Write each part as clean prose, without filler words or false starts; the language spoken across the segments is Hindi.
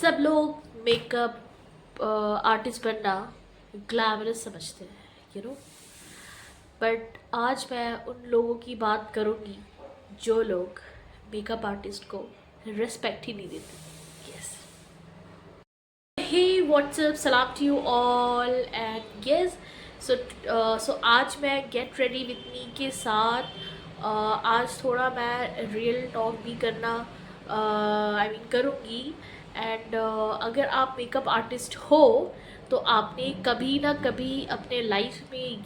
सब लोग मेकअप आर्टिस्ट बनना ग्लैमरस समझते हैं, बट आज मैं उन लोगों की बात करूँगी जो लोग मेकअप आर्टिस्ट को रिस्पेक्ट ही नहीं देते। यस, हे व्हाट्सअप, सलाम to you all and yes. So आज मैं गेट रेडी विथ मी के साथ आज थोड़ा मैं रियल टॉक भी करना करूँगी। एंड अगर आप मेकअप आर्टिस्ट हो तो आपने कभी ना कभी अपने लाइफ में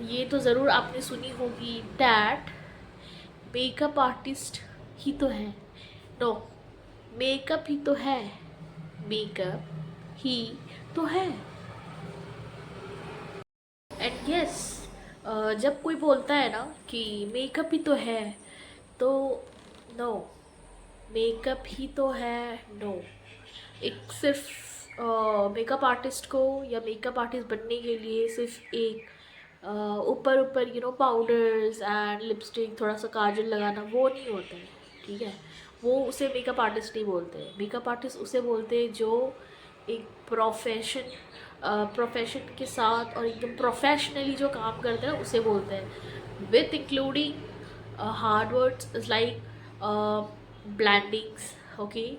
ये तो ज़रूर आपने सुनी होगी दैट मेकअप आर्टिस्ट ही तो है। नो, मेकअप ही तो है, मेकअप ही तो है। एंड यस, जब कोई बोलता है ना कि मेकअप ही तो है, तो नो, मेकअप ही तो है नो। एक सिर्फ मेकअप आर्टिस्ट को या मेकअप आर्टिस्ट बनने के लिए सिर्फ एक ऊपर ऊपर पाउडर्स एंड लिपस्टिक, थोड़ा सा काजल लगाना वो नहीं होता है। ठीक है, वो उसे मेकअप आर्टिस्ट नहीं बोलते हैं। मेकअप आर्टिस्ट उसे बोलते हैं जो एक प्रोफेशन के साथ और एकदम प्रोफेशनली जो काम करते हैं उसे बोलते हैं, with including hard words is like blendings, okay,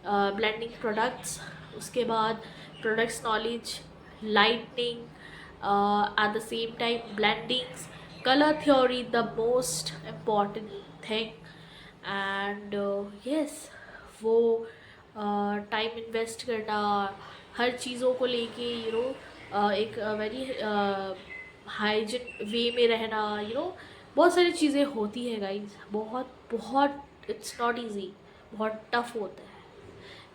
blending products, उसके बाद products knowledge, lightning, at the same time blendings, colour theory the most important thing. And yes, वो टाइम इन्वेस्ट करना हर चीज़ों को लेके एक वेरी हाइजीन वे में रहना, बहुत सारी चीज़ें होती है गाइज। बहुत बहुत इट्स नॉट इजी, बहुत टफ होता है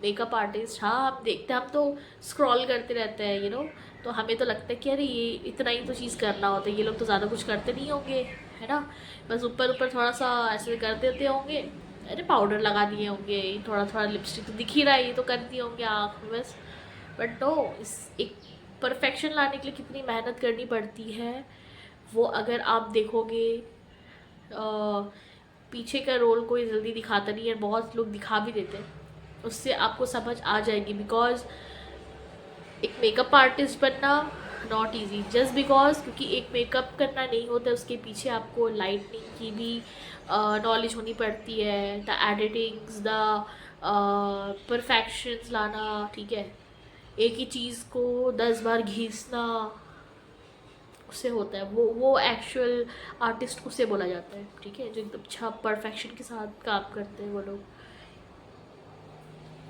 मेकअप आर्टिस्ट। हाँ, हम देखते हैं, हम तो स्क्रॉल करते रहते हैं तो हमें तो लगता है कि अरे ये इतना ही तो चीज़ करना होता है, ये लोग तो ज़्यादा कुछ करते नहीं होंगे, है ना। बस ऊपर ऊपर थोड़ा सा ऐसे कर देते होंगे, अरे पाउडर लगा दिए होंगे, थोड़ा थोड़ा लिपस्टिक तो दिख ही रहा है, ये तो कर दिए होंगे आँख में बस। बट नो, इस एक परफेक्शन लाने के लिए कितनी मेहनत करनी पड़ती है वो अगर आप देखोगे। पीछे का रोल कोई जल्दी दिखाता नहीं है, बहुत लोग दिखा भी देते हैं, उससे आपको समझ आ जाएगी। बिकॉज एक मेकअप आर्टिस्ट बनना नॉट इजी, जस्ट बिकॉज क्योंकि एक मेकअप करना नहीं होता, उसके पीछे आपको लाइटनिंग की भी नॉलेज होनी पड़ती है, द एडिटिंग्स, द परफेक्शंस लाना। ठीक है, एक ही चीज़ को 10 बार घिसना, उससे होता है वो एक्चुअल आर्टिस्ट उसे बोला जाता है। ठीक है, जो एकदम अच्छा परफेक्शन के साथ काम करते हैं वो लोग।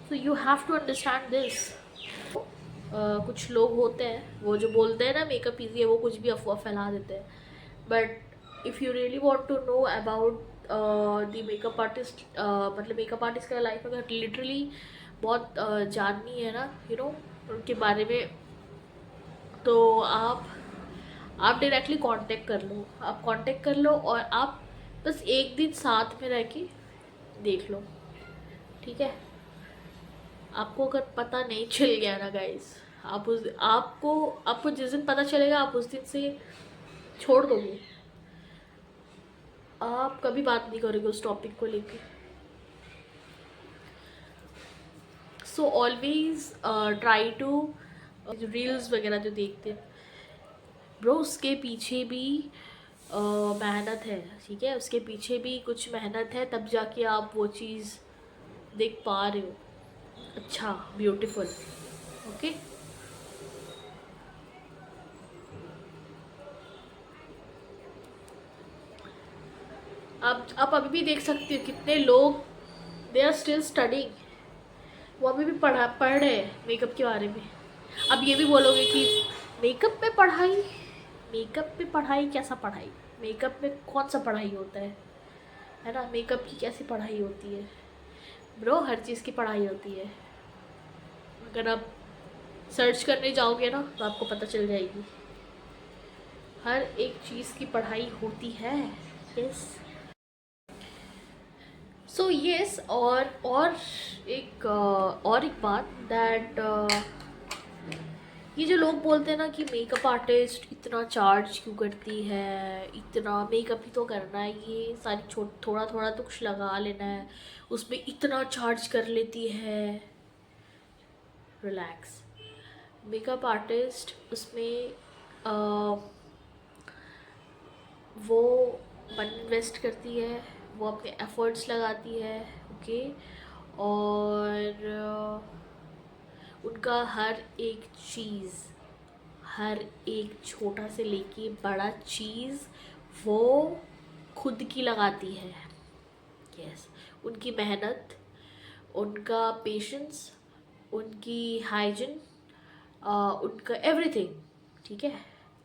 So you have to understand this. कुछ लोग होते हैं वो जो बोलते हैं ना मेकअप ईजी है, वो कुछ भी अफवाह फैला देते हैं। But if you really want to know about the makeup artist, मतलब मेकअप आर्टिस्ट का लाइफ अगर लिटरली बहुत जाननी है ना उनके बारे में, तो आप डायरेक्टली कांटेक्ट कर लो। आप कांटेक्ट कर लो और आप बस एक दिन साथ में रह के देख लो। ठीक है, आपको अगर पता नहीं चल गया ना गाइस, आपको जिस दिन पता चलेगा आप उस दिन से छोड़ दोगे, आप कभी बात नहीं करोगे उस टॉपिक को लेके। So always try to, reels वगैरह जो देखते हैं ब्रो, उसके पीछे भी मेहनत है। ठीक है, उसके पीछे भी कुछ मेहनत है, तब जाके आप वो चीज़ देख पा रहे हो। अच्छा, ब्यूटीफुल, ओके। आप अभी भी देख सकते हो कितने लोग दे आर स्टिल स्टडिंग, वो अभी भी पढ़ रहे हैं मेकअप के बारे में। अब ये भी बोलोगे कि मेकअप में पढ़ाई, मेकअप में पढ़ाई कैसा पढ़ाई, मेकअप में कौन सा पढ़ाई होता है ना, मेकअप की कैसी पढ़ाई होती है ब्रो, हर चीज़ की पढ़ाई होती है। अगर आप सर्च करने जाओगे ना तो आपको पता चल जाएगी, हर एक चीज़ की पढ़ाई होती है। यस, सो यस, और एक बात दैट ये जो लोग बोलते हैं ना कि मेकअप आर्टिस्ट इतना चार्ज क्यों करती है, इतना मेकअप ही तो करना है, ये सारी छोट थोड़ा थोड़ा तो कुछ लगा लेना है, उसमें इतना चार्ज कर लेती है। रिलैक्स। मेकअप आर्टिस्ट उसमें वो मन इन्वेस्ट करती है, वो अपने एफर्ट्स लगाती है। ओके। और उनका हर एक चीज़, हर एक छोटा से लेके बड़ा चीज़ वो खुद की लगाती है। यस। उनकी मेहनत, उनका पेशेंस, उनकी हाइजीन, उनका एवरीथिंग, ठीक है,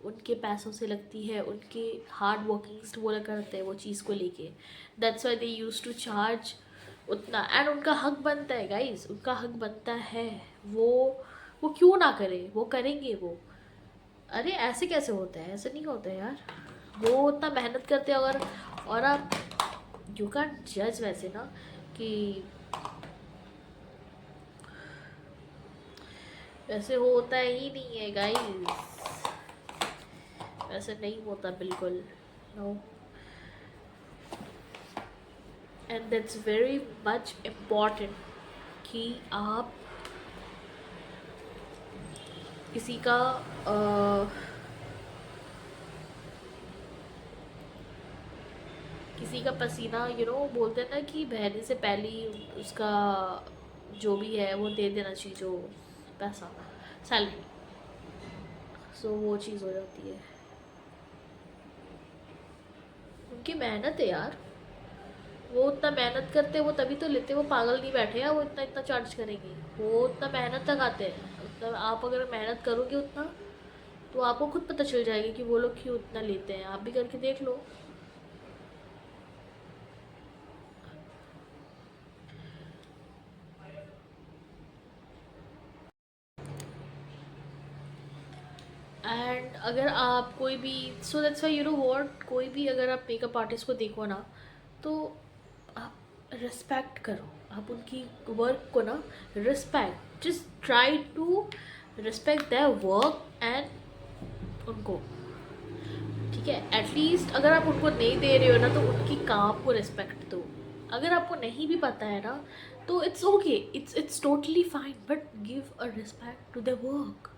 उनके पैसों से लगती है, उनके हार्ड वर्किंग्स वो करते हैं वो चीज़ को लेके। That's why they use to charge उतना। एंड उनका हक बनता है गाइस, उनका हक बनता है। वो क्यों ना करे, वो करेंगे वो। अरे ऐसे कैसे होता है, ऐसे नहीं होता है यार। वो उतना मेहनत करते हैं। अगर और आप यू कैन जज वैसे ना कि वैसे होता ही नहीं है गाइस, वैसे नहीं होता बिल्कुल। No. And that's very much important कि आप किसी का किसी का पसीना बोलते हैं ना कि बहने से पहले ही उसका जो भी है वो दे देना चाहिए, जो पैसा, सैलरी। सो वो चीज़ हो जाती है। उनकी मेहनत है यार, वो उतना मेहनत करते हैं, वो तभी तो लेते हैं। वो पागल नहीं बैठे हैं वो इतना इतना चार्ज करेंगे। वो उतना मेहनत लगाते हैं। मतलब आप अगर मेहनत करोगे उतना तो आपको खुद पता चल जाएगा कि वो लोग क्यों उतना लेते हैं। आप भी करके देख लो। एंड अगर आप कोई भी, सो दैट्स वाई व्हाट, कोई भी अगर आप मेकअप आर्टिस्ट को देखो ना तो आप रिस्पेक्ट करो, आप उनकी वर्क को ना respect, just try to respect their work and उनको, ठीक है। एटलीस्ट अगर आप उनको नहीं दे रहे हो ना तो उनकी काम को रिस्पेक्ट दो। अगर आपको नहीं भी पता है ना तो it's okay, it's totally fine, but give a respect to the work.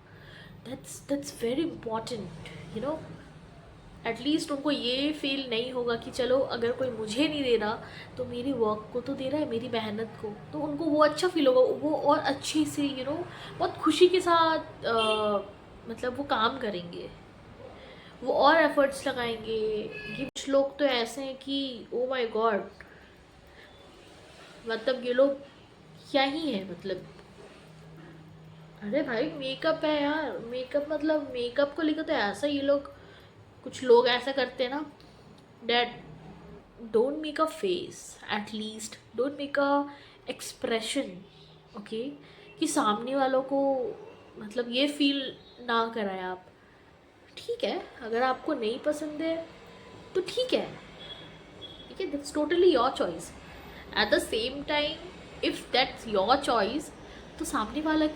That's very important, you know. At least उनको ये फील नहीं होगा कि चलो अगर कोई मुझे नहीं दे रहा तो मेरी वर्क को तो दे रहा है, मेरी मेहनत को, तो उनको वो अच्छा फील होगा। वो और अच्छे से बहुत खुशी के साथ मतलब वो काम करेंगे, वो और एफर्ट्स लगाएंगे। ये कुछ लोग तो ऐसे हैं कि ओ माय गॉड, मतलब ये लोग क्या ही है मतलब। अरे भाई मेकअप है यार, मेकअप मतलब मेकअप को लेकर तो ऐसा ये लोग, कुछ लोग ऐसा करते हैं ना, that don't make a face, at least don't make a expression, okay, कि सामने वालों को मतलब ये फील ना कराए आप। ठीक है, अगर आपको नहीं पसंद है तो ठीक है, ठीक है, that's totally your choice. Eight the same time if that's your choice तो सामने वाली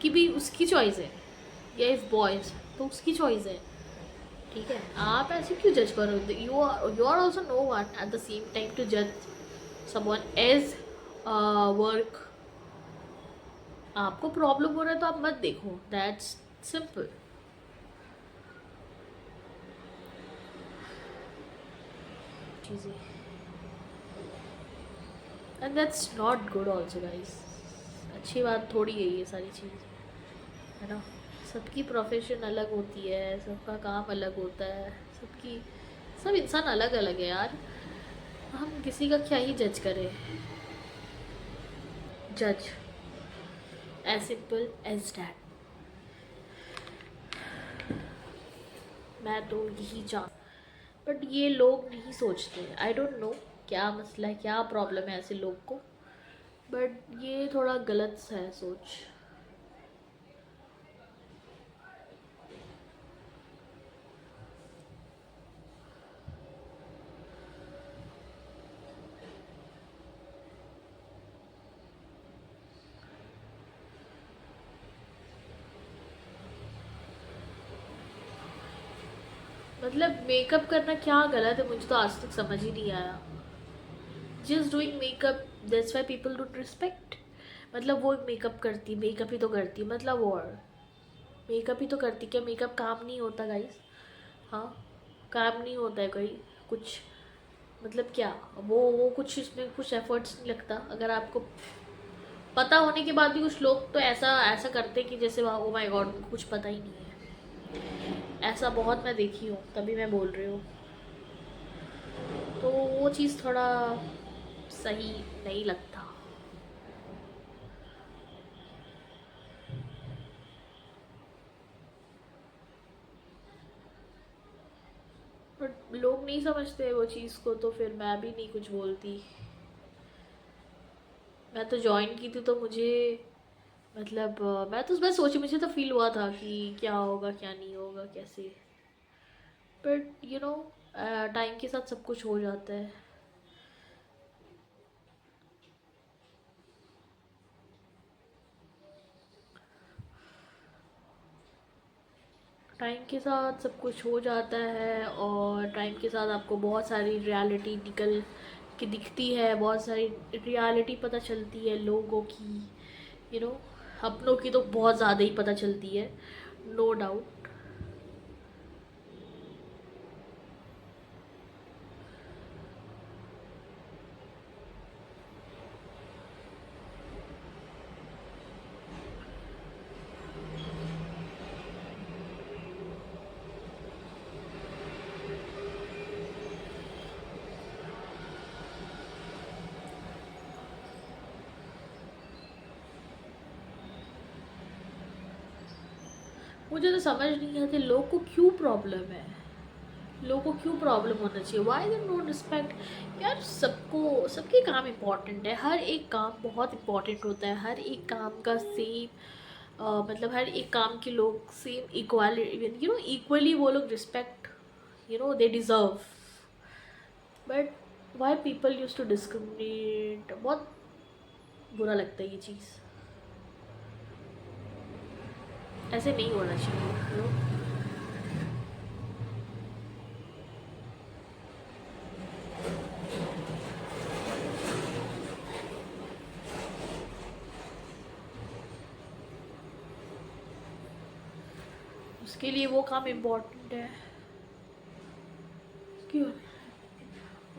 की भी उसकी चॉइस है, या इफ़ बॉयज़ तो उसकी चॉइस है, ठीक है। आप ऐसे क्यों जज करो? You are also no one at the same time to जज समवन एज वर्क। आपको प्रॉब्लम हो रहा है तो आप मत देखो, दैट्स सिंपल चीज़ें। And that's not good also guys. अच्छी बात थोड़ी है ये सारी चीज़, है ना। सबकी प्रोफेशन अलग होती है, सबका काम अलग होता है, सब इंसान अलग अलग है यार। हम किसी का क्या ही जज करें। जज एज सिंपल एज डैट। मैं तो यही चाह, बट ये लोग नहीं सोचते। आई डोंट नो क्या मसला है, क्या प्रॉब्लम है ऐसे लोग को, बट ये थोड़ा गलत सा है सोच। मतलब मेकअप करना क्या गलत है, मुझे तो आज तक समझ ही नहीं आया। Just doing makeup, that's why people don't respect. मतलब वो मेकअप करती, मेकअप ही तो करती, मतलब और मेकअप ही तो करती, क्या मेकअप काम नहीं होता गाइस? हाँ, काम नहीं होता है कोई कुछ, मतलब क्या वो कुछ इसमें कुछ एफर्ट्स नहीं लगता? अगर आपको पता होने के बाद भी कुछ लोग तो ऐसा ऐसा करते कि जैसे ओ माय गॉड उनको कुछ पता ही नहीं है। ऐसा बहुत मैं देखी हूँ, तभी मैं बोल रही हूँ। तो वो चीज़ थोड़ा सही नहीं लगता। बट लोग नहीं समझते वो चीज़ को, तो फिर मैं भी नहीं कुछ बोलती। मैं तो ज्वाइन की थी तो मुझे, मतलब मैं सोची, मुझे तो फील हुआ था कि क्या होगा क्या नहीं होगा कैसे। बट टाइम के साथ सब कुछ हो जाता है। टाइम के साथ सब कुछ हो जाता है, और टाइम के साथ आपको बहुत सारी रियलिटी निकल के दिखती है, बहुत सारी रियलिटी पता चलती है लोगों की, यू नो अपनों की तो बहुत ज़्यादा ही पता चलती है, नो डाउट। मुझे तो समझ नहीं आती लोग को क्यों प्रॉब्लम है, लोगों को क्यों प्रॉब्लम होना चाहिए, वाई दे डोंट रिस्पेक्ट। यार सबको, सबके काम इम्पॉर्टेंट है, हर एक काम बहुत इम्पॉर्टेंट होता है, हर एक काम का सेम मतलब हर एक काम के लोग सेम इक्वाल, इक्वली वो लोग respect they deserve. But why people use to discriminate, बहुत बुरा लगता है ये चीज़, ऐसे नहीं होना चाहिए उसके लिए वो काम इम्पोर्टेंट है। क्यों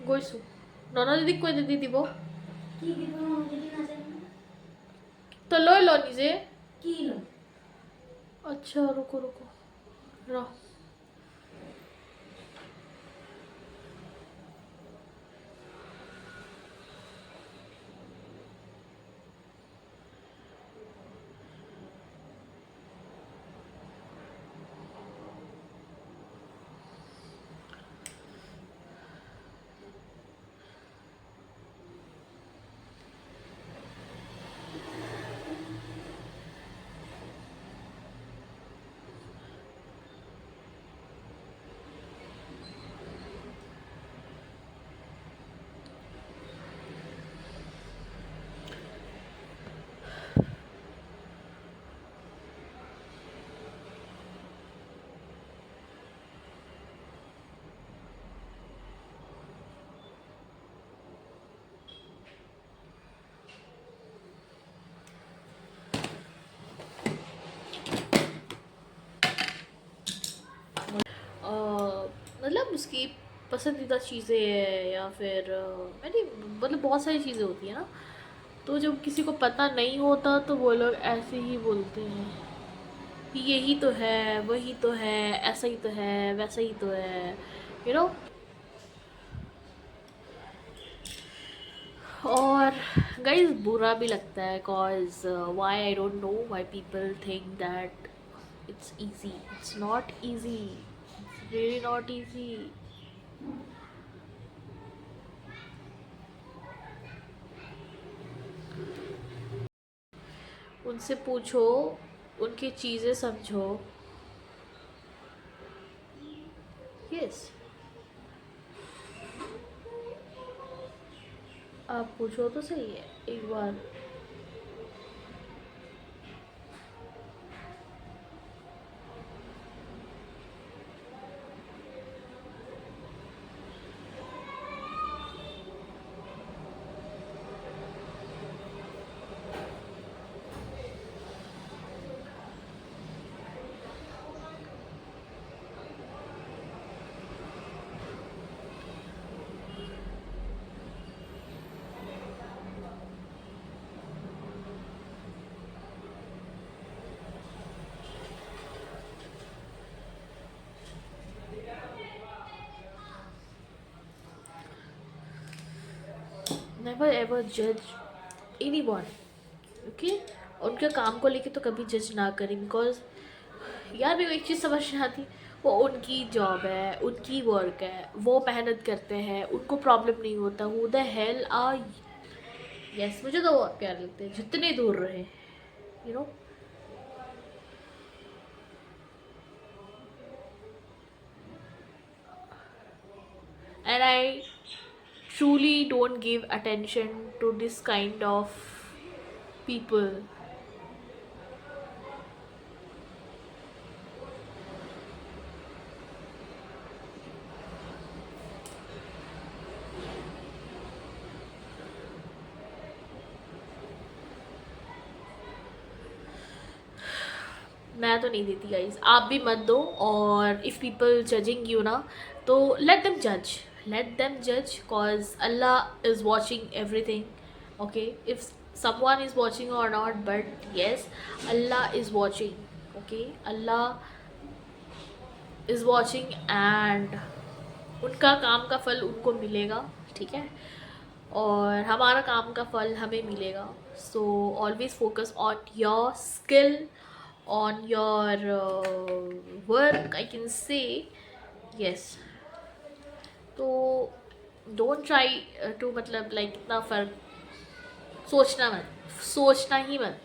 গৈছো নন দিদিক কৈ দি দিব কি দিব যদি নাজানো তো লৈ ল নিজে কি ল अच्छा रुको रुको रह मतलब उसकी पसंदीदा चीज़ें है या फिर मैंने मतलब बहुत सारी चीज़ें होती है ना, तो जब किसी को पता नहीं होता तो वो लोग ऐसे ही बोलते हैं कि यही तो है वही तो है, ऐसा ही तो है वैसा ही तो है, यू नो और गाइस बुरा भी लगता है, cause why I don't know why people think that it's easy, it's not easy, it's really not easy। उनसे पूछो, उनकी चीज़ें समझो। यस, आप पूछो तो सही है एक बार। नेवर एवर जज एनीवन, ओके। उनके काम को लेके तो कभी जज ना करें, बिकॉज यार मेरे को एक चीज़ समझ नहीं आती, वो उनकी जॉब है, उनकी वर्क है, वो मेहनत करते हैं, उनको प्रॉब्लम नहीं होता। Who the hell are. Yes, मुझे तो बहुत प्यार लगते हैं जितने दूर रहे, you know. And I truly don't give attention to this kind of people. मैं तो नहीं देती गाइज, आप भी मत दो। और इफ़ पीपल जजिंग यू ना, तो लेट देम जज cause Allah is watching everything, okay. If someone is watching और not, but yes, Allah is watching, okay. Allah is watching and उनका काम का फल उनको मिलेगा, ठीक है। और हमारा काम का फल हमें मिलेगा। So always focus on your skill, on your work, I can say. Yes, तो डोंट ट्राई टू, मतलब लाइक इतना फ़र्क सोचना ही मत,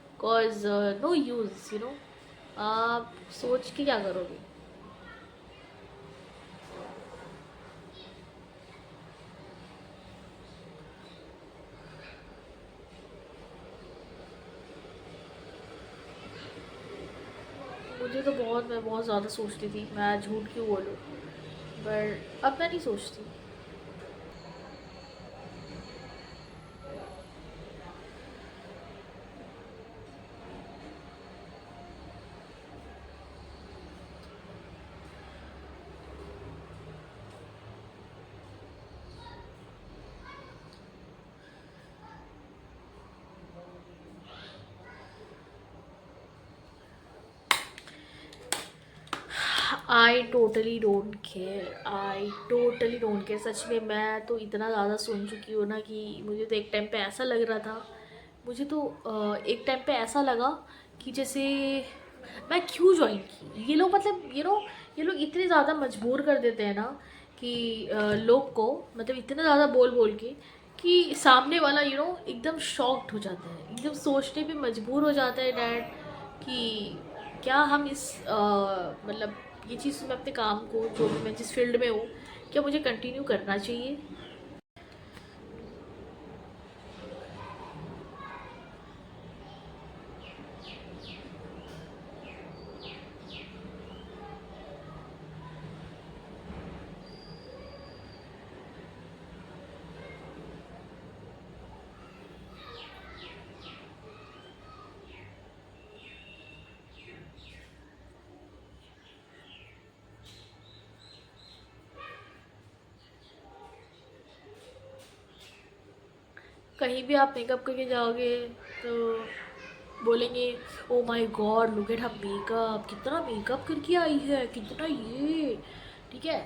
because no use, you know. आप सोच के क्या करोगे? मैं बहुत ज़्यादा सोचती थी, मैं झूठ क्यों बोलूँ, बट अब मैं नहीं सोचती। आई टोटली डोंट केयर सच में। मैं तो इतना ज़्यादा सुन चुकी हूँ ना कि मुझे तो एक टाइम पे ऐसा लग रहा था, मुझे तो एक टाइम पे ऐसा लगा कि जैसे मैं क्यों ज्वाइन की। ये लोग मतलब ये लोग इतने ज़्यादा मजबूर कर देते हैं ना कि लोग को, मतलब इतना ज़्यादा बोल बोल के कि सामने वाला एकदम शॉक्ड हो जाता है, एकदम सोचने पे मजबूर हो जाता है डैड कि क्या हम इस मतलब ये चीज़ मैं अपने काम को, जो भी मैं जिस फील्ड में हूँ, क्या मुझे कंटिन्यू करना चाहिए। कहीं भी आप मेकअप करके जाओगे तो बोलेंगे oh my God look at her makeup, कितना मेकअप करके आई है, कितना ये, ठीक है।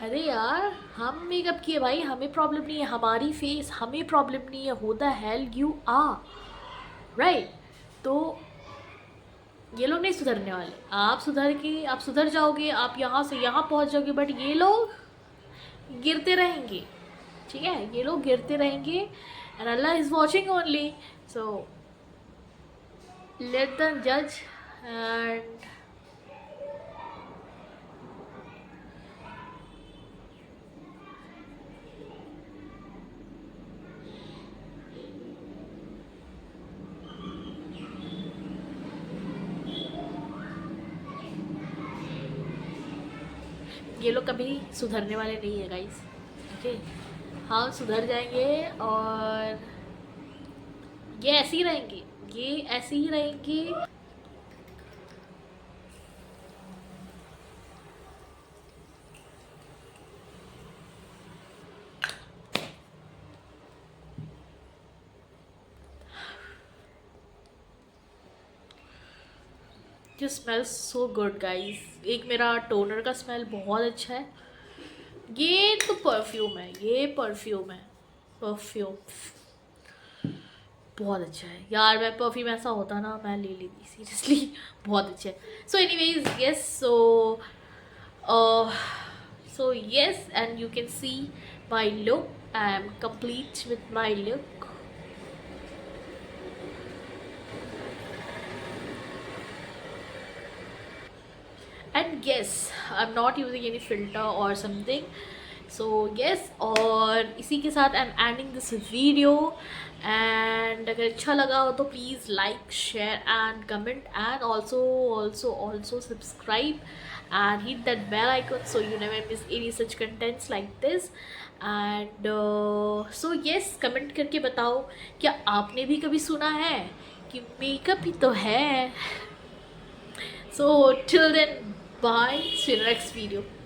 अरे यार, हम मेकअप किए भाई, हमें प्रॉब्लम नहीं है, हमारी फेस हमें प्रॉब्लम नहीं है। Who the hell you are, right? तो ये लोग नहीं सुधरने वाले। आप सुधर जाओगे, आप यहाँ से यहाँ पहुँच जाओगे, बट ये लोग गिरते रहेंगे, ठीक है। ये लोग गिरते रहेंगे and Allah is watching only. So let them जज एंड ये लोग कभी सुधरने वाले नहीं है गाइस, ओके। हम सुधर जाएंगे और ये ऐसे ही रहेंगे, ये ऐसे ही रहेंगे। ये स्मेल सो गुड गाइस। एक मेरा टोनर का स्मेल बहुत अच्छा है। ये तो परफ्यूम है, ये परफ्यूम है, परफ्यूम बहुत अच्छा है यार। मैं परफ्यूम ऐसा होता ना मैं ले लेती सीरियसली। बहुत अच्छा है। So anyways yes, so yes, and you can see my look. I am complete with my look. And yes, I'm not using any filter or something. So yes, और इसी के साथ I'm ending this video. And अगर अच्छा लगा हो तो please like, share and comment, and also subscribe and hit that bell icon so you never miss any such contents like this. And so yes, comment करके बताओ क्या आपने भी कभी सुना है कि मेकअप ही तो है. So till then, bye. See you in the next video.